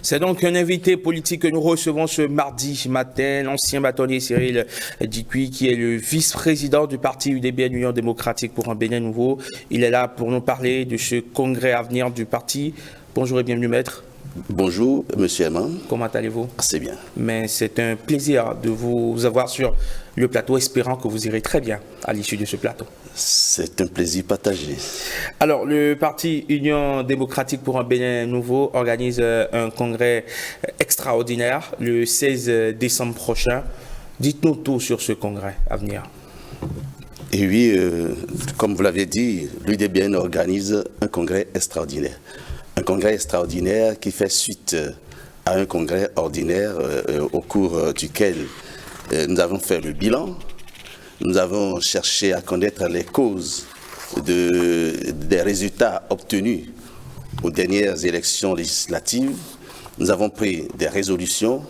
C'est donc un invité politique que nous recevons ce mardi matin, l'ancien bâtonnier Cyril Dikui, qui est le vice-président du parti UDBN, Union démocratique pour un Bénin nouveau. Il est là pour nous parler de ce congrès à venir du parti. Bonjour et bienvenue, maître. Bonjour, monsieur Eman. Comment allez-vous? Assez bien. Mais c'est un plaisir de vous avoir sur le plateau, espérant que vous irez très bien à l'issue de ce plateau. C'est un plaisir partagé. Alors, le parti Union démocratique pour un Bénin nouveau organise un congrès extraordinaire le 16 décembre prochain. Dites-nous tout sur ce congrès à venir. Et oui, comme vous l'avez dit, l'UDBN organise un congrès extraordinaire. Un congrès extraordinaire qui fait suite à un congrès ordinaire au cours duquel nous avons fait le bilan. Nous avons cherché à connaître les causes des résultats obtenus aux dernières élections législatives. Nous avons pris des résolutions,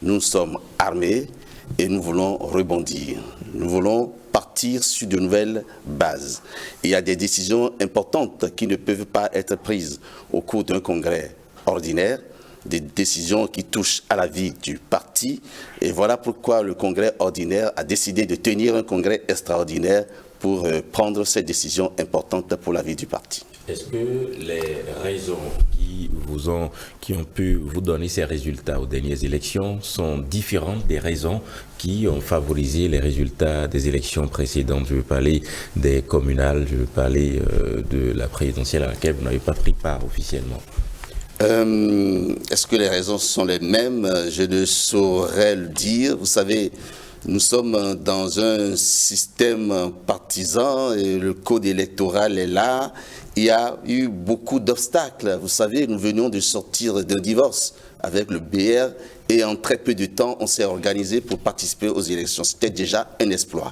nous sommes armés et nous voulons rebondir. Nous voulons partir sur de nouvelles bases. Il y a des décisions importantes qui ne peuvent pas être prises au cours d'un congrès ordinaire, des décisions qui touchent à la vie du parti. Et voilà pourquoi le congrès ordinaire a décidé de tenir un congrès extraordinaire pour prendre ces décisions importantes pour la vie du parti. Est-ce que les raisons qui ont pu vous donner ces résultats aux dernières élections sont différentes des raisons qui ont favorisé les résultats des élections précédentes? Je veux parler des communales, je veux parler de la présidentielle à laquelle vous n'avez pas pris part officiellement. Est-ce que les raisons sont les mêmes? Je ne saurais le dire. Vous savez, nous sommes dans un système partisan et le code électoral est là. Il y a eu beaucoup d'obstacles. Vous savez, nous venions de sortir d'un divorce avec le BR et en très peu de temps, on s'est organisé pour participer aux élections. C'était déjà un exploit.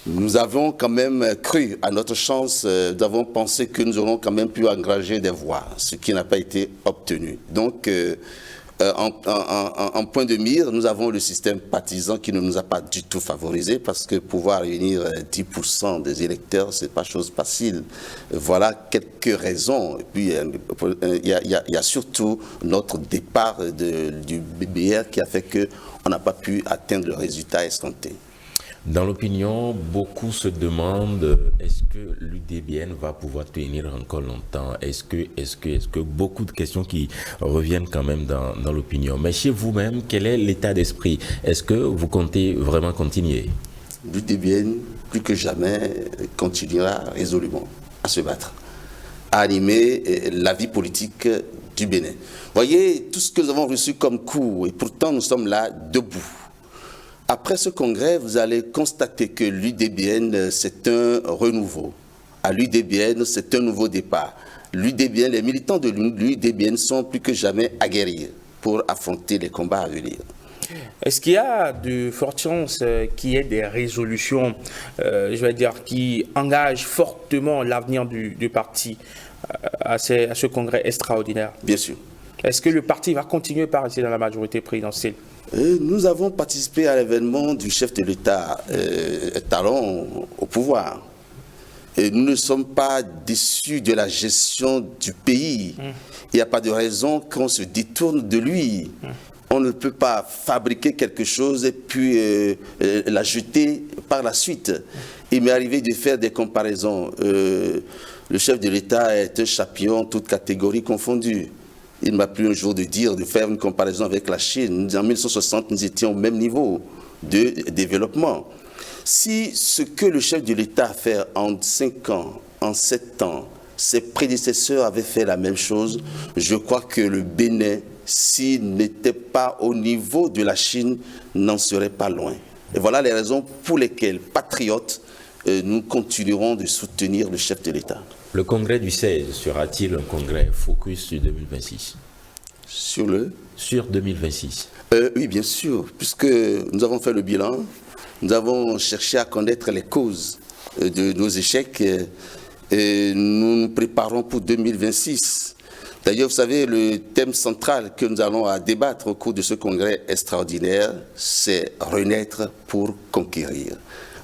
Nous avons quand même cru à notre chance, nous avons pensé que nous aurions quand même pu engager des voix, ce qui n'a pas été obtenu. Donc, en point de mire, nous avons le système partisan qui ne nous a pas du tout favorisé parce que pouvoir réunir 10% des électeurs, ce n'est pas chose facile. Voilà quelques raisons. Et puis, il y a surtout notre départ du BBR qui a fait qu'on n'a pas pu atteindre le résultat escompté. Dans l'opinion, beaucoup se demandent est-ce que l'UDBN va pouvoir tenir encore longtemps? Est-ce que beaucoup de questions qui reviennent quand même dans l'opinion. Mais chez vous-même, quel est l'état d'esprit? Est-ce que vous comptez vraiment continuer? L'UDBN, plus que jamais, continuera résolument à se battre, à animer la vie politique du Bénin. Voyez tout ce que nous avons reçu comme coup, et pourtant nous sommes là debout. Après ce congrès, vous allez constater que l'UDBN, c'est un renouveau. À l'UDBN, c'est un nouveau départ. L'UDBN, les militants de l'UDBN sont plus que jamais aguerris pour affronter les combats à venir. Est-ce qu'il y a de fortes chances qu'il y ait des résolutions, qui engagent fortement l'avenir du parti à ce congrès extraordinaire? Bien sûr. Est-ce que le parti va continuer par rester dans la majorité présidentielle? Nous avons participé à l'événement du chef de l'État Talon au pouvoir. Et nous ne sommes pas déçus de la gestion du pays. Il n'y a pas de raison qu'on se détourne de lui. On ne peut pas fabriquer quelque chose et puis la jeter par la suite. Il m'est arrivé de faire des comparaisons. Le chef de l'État est un champion, toutes catégories confondues. Il m'a plu un jour de faire une comparaison avec la Chine. En 1960, nous étions au même niveau de développement. Si ce que le chef de l'État a fait en 5 ans, en 7 ans, ses prédécesseurs avaient fait la même chose, je crois que le Bénin, s'il n'était pas au niveau de la Chine, n'en serait pas loin. Et voilà les raisons pour lesquelles, patriotes, nous continuerons de soutenir le chef de l'État. Le congrès du 16 sera-t-il un congrès focus sur 2026? Sur 2026. Oui, bien sûr, puisque nous avons fait le bilan, nous avons cherché à connaître les causes de nos échecs et nous nous préparons pour 2026. D'ailleurs, vous savez, le thème central que nous allons débattre au cours de ce congrès extraordinaire, c'est renaître pour conquérir.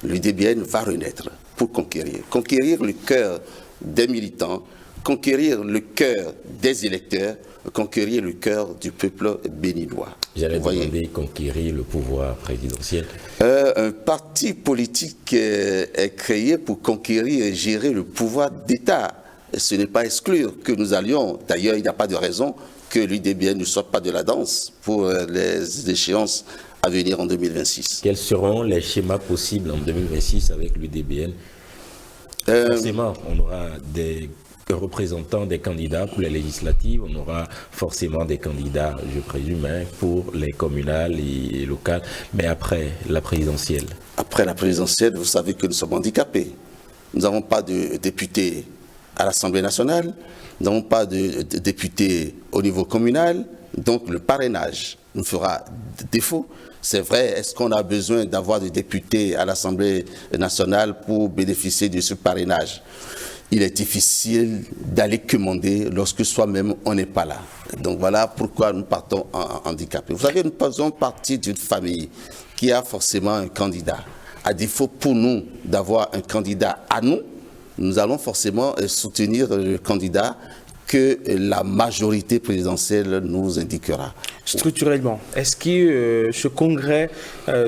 L'UDBN va renaître pour conquérir. Conquérir le cœur des militants, conquérir le cœur des électeurs, conquérir le cœur du peuple béninois. J'allais demander conquérir le pouvoir présidentiel. Un parti politique est créé pour conquérir et gérer le pouvoir d'État. Ce n'est pas exclure que nous allions, d'ailleurs il n'y a pas de raison que l'UDBN ne sorte pas de la danse pour les échéances à venir en 2026. Quels seront les schémas possibles en 2026 avec l'UDBN? Forcément, on aura des représentants, des candidats pour les législatives, on aura forcément des candidats, je présume, pour les communales et locales, mais après la présidentielle. Après la présidentielle, vous savez que nous sommes handicapés. Nous n'avons pas de députés à l'Assemblée nationale, nous n'avons pas de députés au niveau communal, donc le parrainage nous fera défaut. C'est vrai, est-ce qu'on a besoin d'avoir des députés à l'Assemblée nationale pour bénéficier de ce parrainage? Il est difficile d'aller commander lorsque soi-même on n'est pas là. Donc voilà pourquoi nous partons handicapés. Vous savez, nous faisons partie d'une famille qui a forcément un candidat. À défaut pour nous d'avoir un candidat à nous, nous allons forcément soutenir le candidat que la majorité présidentielle nous indiquera. Structurellement, est-ce que ce congrès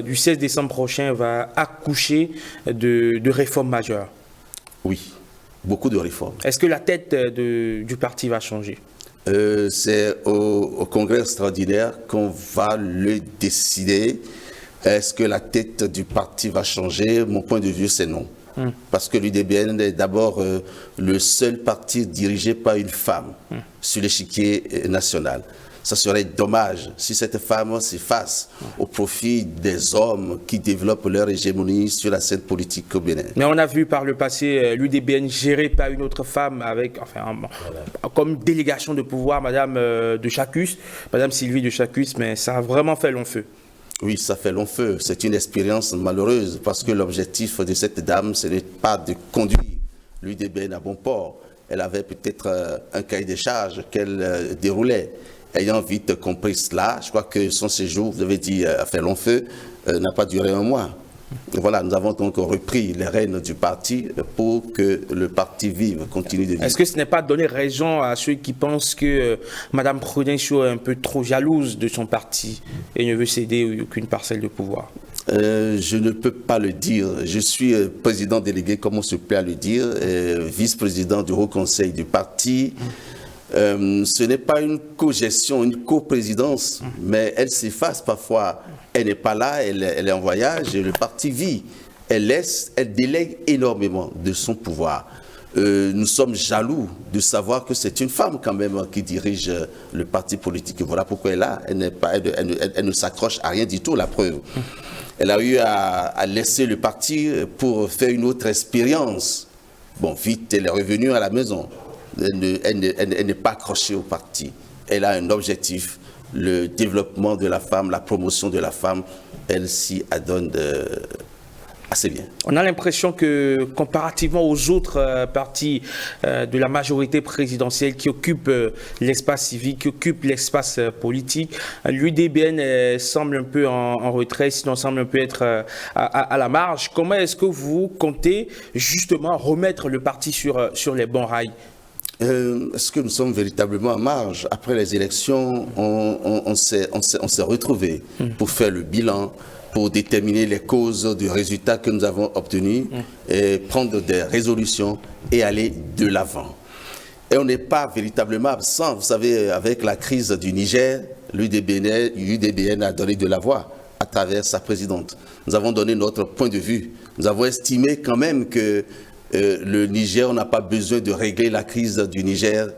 du 16 décembre prochain va accoucher de réformes majeures? Oui, beaucoup de réformes. Est-ce que la tête du parti va changer? C'est au congrès extraordinaire qu'on va le décider. Est-ce que la tête du parti va changer? Mon point de vue, c'est non. Parce que l'UDBN est d'abord le seul parti dirigé par une femme sur l'échiquier national. Ça serait dommage si cette femme s'efface au profit des hommes qui développent leur hégémonie sur la scène politique au Bénin. Mais on a vu par le passé l'UDBN géré par une autre femme avec, comme délégation de pouvoir, Madame de Chacus, Madame Sylvie de Chacus, mais ça a vraiment fait long feu. Oui, ça fait long feu. C'est une expérience malheureuse parce que l'objectif de cette dame, ce n'est pas de conduire l'UDBN à bon port. Elle avait peut-être un cahier de charges qu'elle déroulait. Ayant vite compris cela, je crois que son séjour, vous avez dit, a fait long feu, n'a pas duré un mois. Voilà, nous avons donc repris les rênes du parti pour que le parti vive, continue de vivre. Est-ce que ce n'est pas donner raison à ceux qui pensent que Mme Prudencio est un peu trop jalouse de son parti et ne veut céder aucune parcelle de pouvoir? Je ne peux pas le dire. Je suis président délégué, comme on se plaît à le dire, vice-président du Haut Conseil du parti. Ce n'est pas une co-gestion, une co-présidence, mais elle s'efface parfois. Elle n'est pas là, elle est en voyage et le parti vit. Elle délègue énormément de son pouvoir. Nous sommes jaloux de savoir que c'est une femme quand même qui dirige le parti politique. Voilà pourquoi elle est là. Elle ne s'accroche à rien du tout, la preuve. Elle a eu à laisser le parti pour faire une autre expérience. Bon, vite, elle est revenue à la maison. Elle n'est pas accrochée au parti. Elle a un objectif, le développement de la femme, la promotion de la femme. Elle s'y adonne assez bien. On a l'impression que, comparativement aux autres partis de la majorité présidentielle qui occupent l'espace civique, qui occupent l'espace politique, l'UDBN semble un peu en retrait, sinon semble un peu être à la marge. Comment est-ce que vous comptez justement remettre le parti sur les bons rails? Est-ce que nous sommes véritablement en marge? Après les élections, on s'est retrouvés pour faire le bilan, pour déterminer les causes du résultat que nous avons obtenu, et prendre des résolutions et aller de l'avant. Et on n'est pas véritablement absent. Vous savez, avec la crise du Niger, l'UDBN a donné de la voix à travers sa présidente. Nous avons donné notre point de vue. Nous avons estimé quand même que le Niger, on n'a pas besoin de régler la crise du Niger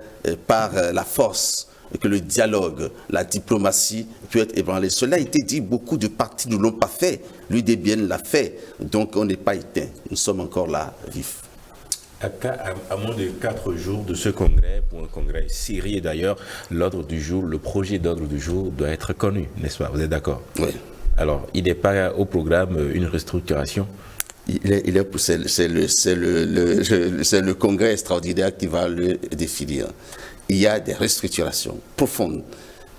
par la force, que le dialogue, la diplomatie peut être ébranlée. Cela a été dit, beaucoup de partis ne l'ont pas fait, l'UDBN l'a fait, donc on n'est pas éteint, nous sommes encore là, vifs. À moins de 4 jours de ce congrès, pour un congrès sérieux d'ailleurs, l'ordre du jour, le projet d'ordre du jour doit être connu, n'est-ce pas? Vous êtes d'accord? Oui. Alors, il n'est pas au programme une restructuration? C'est le congrès extraordinaire qui va le définir. Il y a des restructurations profondes,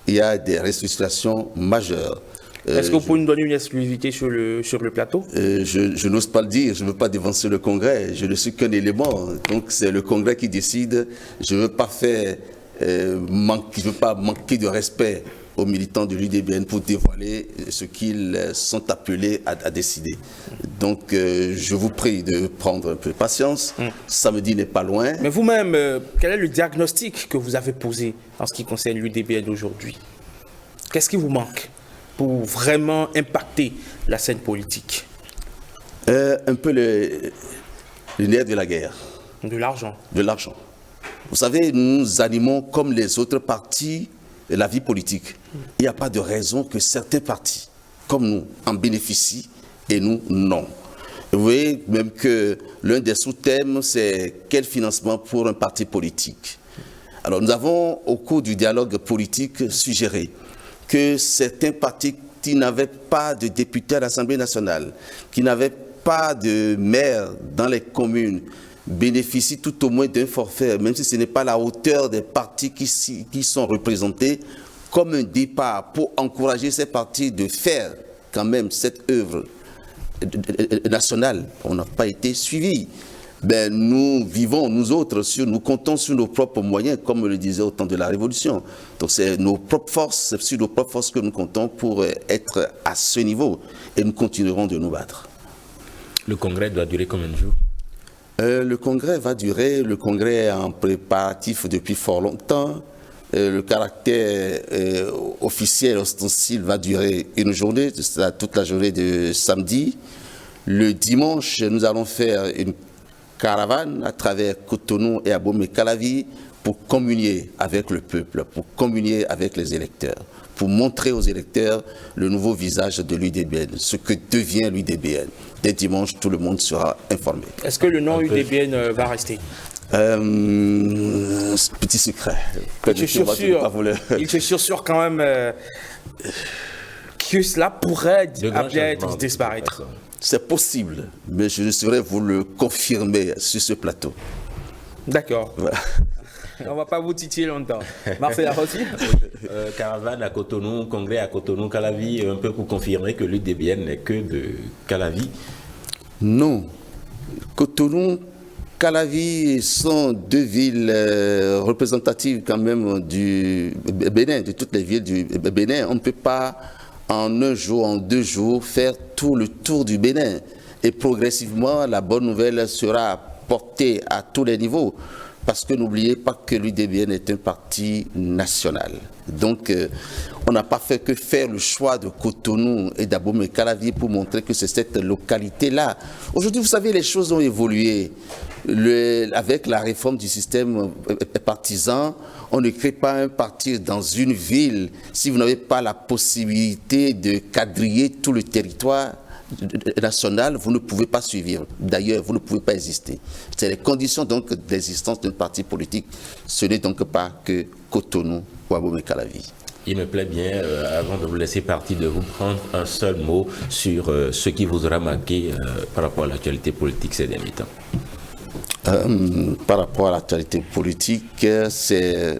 il y a des restructurations majeures. Est-ce que vous pouvez nous donner une exclusivité sur le plateau? Je n'ose pas le dire, je ne veux pas dévancer le Congrès, je ne suis qu'un élément, donc c'est le Congrès qui décide. Je ne veux pas manquer de respect aux militants de l'UDBN pour dévoiler ce qu'ils sont appelés à décider. Donc je vous prie de prendre un peu de patience, samedi n'est pas loin. Mais vous-même, quel est le diagnostic que vous avez posé en ce qui concerne l'UDBN aujourd'hui? Qu'est-ce qui vous manque pour vraiment impacter la scène politique? Un peu le nerf de la guerre. De l'argent. De l'argent. Vous savez, nous animons comme les autres partis la vie politique. Il n'y a pas de raison que certains partis, comme nous, en bénéficient et nous, non. Vous voyez même que l'un des sous-thèmes, c'est quel financement pour un parti politique. Alors nous avons, au cours du dialogue politique, suggéré que certains partis qui n'avaient pas de députés à l'Assemblée nationale, qui n'avaient pas de maire dans les communes, bénéficient tout au moins d'un forfait, même si ce n'est pas la hauteur des partis qui sont représentés, comme un départ pour encourager ces partis de faire quand même cette œuvre nationale. On n'a pas été suivis. Ben, nous vivons, nous autres, nous comptons sur nos propres moyens, comme le disait au temps de la Révolution. Donc c'est nos propres forces, c'est sur nos propres forces que nous comptons pour être à ce niveau. Et nous continuerons de nous battre. Le congrès doit durer combien de jours? Le congrès va durer, le congrès est en préparatif depuis fort longtemps. Le caractère officiel, ostensile, va durer une journée, toute la journée de samedi. Le dimanche, nous allons faire une caravane à travers Cotonou et Abomey-Calavi pour communier avec le peuple, pour communier avec les électeurs, pour montrer aux électeurs le nouveau visage de l'UDBN, ce que devient l'UDBN. Dès dimanche, tout le monde sera informé. Est-ce que le nom UDBN va rester? Petit secret. Il se sursure quand même que cela pourrait disparaître. C'est possible, mais je ne saurais vous le confirmer sur ce plateau. D'accord. Voilà. On ne va pas vous titiller longtemps. Marcel Arossi. Caravane à Cotonou, congrès à Cotonou, Calavi, un peu pour confirmer que l'UDBN n'est que de Calavi. Non. Cotonou, Calavi sont deux villes représentatives quand même du Bénin, de toutes les villes du Bénin. On ne peut pas en un jour, en 2 jours, faire tout le tour du Bénin. Et progressivement, la bonne nouvelle sera portée à tous les niveaux. Parce que n'oubliez pas que l'UDBN est un parti national. Donc, on n'a pas fait que faire le choix de Cotonou et d'Abomey-Calavi pour montrer que c'est cette localité-là. Aujourd'hui, vous savez, les choses ont évolué. Avec la réforme du système partisan, on ne crée pas un parti dans une ville si vous n'avez pas la possibilité de quadriller tout le territoire national, vous ne pouvez pas suivre. D'ailleurs, vous ne pouvez pas exister. C'est les conditions donc d'existence d'un parti politique. Ce n'est donc pas que Cotonou ou Abomey-Calavi. Il me plaît bien, avant de vous laisser partir, de vous prendre un seul mot sur ce qui vous aura marqué par rapport à l'actualité politique ces derniers temps. Par rapport à l'actualité politique, c'est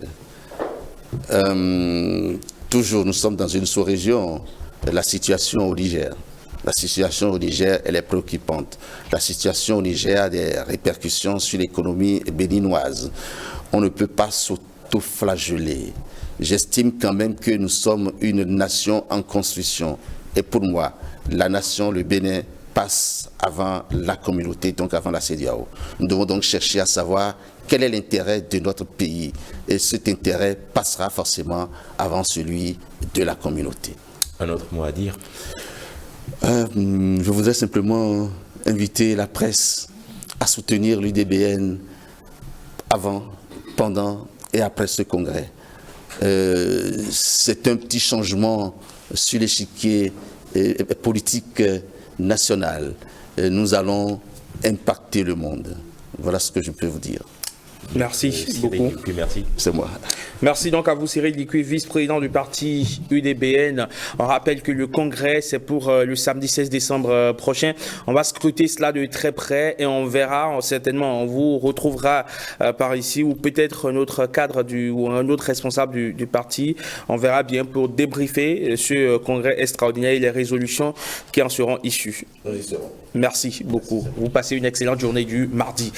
toujours, nous sommes dans une sous-région, la situation au Niger. La situation au Niger, elle est préoccupante. La situation au Niger a des répercussions sur l'économie béninoise. On ne peut pas s'auto-flageller. J'estime quand même que nous sommes une nation en construction. Et pour moi, la nation, le Bénin, passe avant la communauté, donc avant la CEDEAO. Nous devons donc chercher à savoir quel est l'intérêt de notre pays. Et cet intérêt passera forcément avant celui de la communauté. Un autre mot à dire? Je voudrais simplement inviter la presse à soutenir l'UDBN avant, pendant et après ce congrès. C'est un petit changement sur l'échiquier politique national. Nous allons impacter le monde. Voilà ce que je peux vous dire. Merci beaucoup. Merci. C'est moi. Merci donc à vous, Cyril Likui, vice-président du parti UDBN. On rappelle que le congrès, c'est pour le samedi 16 décembre prochain. On va scruter cela de très près et on verra, certainement, on vous retrouvera par ici ou peut-être un autre cadre ou un autre responsable du parti. On verra bien pour débriefer ce congrès extraordinaire et les résolutions qui en seront issues. Merci beaucoup. Vous passez une excellente journée du mardi.